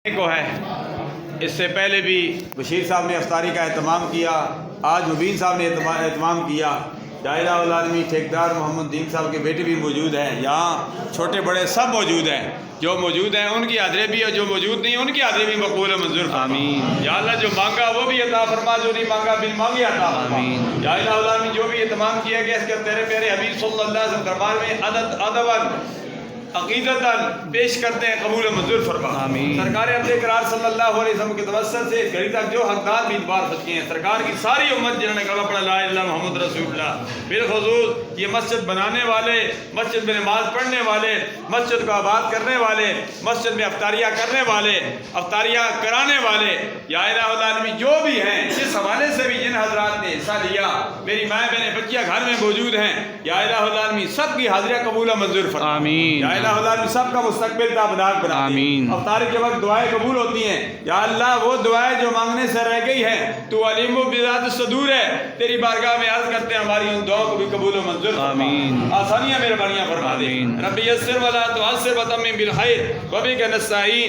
کو ہے اس سے پہلے بھی بشیر صاحب نے افطاری کا اہتمام کیا، آج مبین صاحب نے اہتمام کیا، دائرہ العالمی ٹھیکیدار محمد دین صاحب کے بیٹے بھی موجود ہیں، یہاں چھوٹے بڑے سب موجود ہیں، جو موجود ہیں ان کی حاضری بھی اور جو موجود نہیں ان کی حاضری بھی مقبول و منظور فرما۔ آمین۔ یا اللہ جو مانگا وہ بھی عطا فرما، جو نہیں مانگا بن مانگے عطا فرما۔ آمین۔ یا الہ العالمین جو بھی اہتمام کیا گیا اس کے تیرے پیارے حبیب صلی اللہ علیہ وسلم دربار میں ادباً عقیدتاً پیش کرتے ہیں، قبول و منظور فرما۔ آمین۔ سرکار عبد اقرار صلی اللہ علیہ وسلم کے توسل سے اس گھڑی تک جو حقدار بھی اتبار سچے ہیں، سرکار کی ساری امت جنہوں نے کلمہ پڑھا لا الہ الا اللہ محمد رسول اللہ، بالخصوص یہ مسجد بنانے والے، مسجد میں نماز پڑھنے والے، مسجد کو آباد کرنے والے، مسجد میں افطاریاں کرنے والے، افطاریاں کرانے والے، یا الہ العالمین جو بھی ہیں، جس حوالے سے بھی جن حضرات نے حصہ لیا، میری مائیں بہنیں بچیاں گھر میں موجود ہیں، یا الہ العالمین سب کی حاضریاں قبول و منظور فرما۔ آمین۔ یا الہ العالمین سب کا مستقبل تابناک بنا دے۔ آمین۔ افطاری کے وقت دعائیں قبول ہوتی ہیں، یا اللہ وہ دعائیں جو مانگنے سے رہ گئی ہیں تو علیم و بذات الصدور ہے، تیری بارگاہ میں عرض کرتے ہیں ہماری ان دعاؤں کو بھی قبول و منظور فرما۔ آمین۔ آسانیاں مہربانیاں فرما دے۔ آمین۔ رب یسر ولا تعسر وتمم بالخیر وبک نستعین۔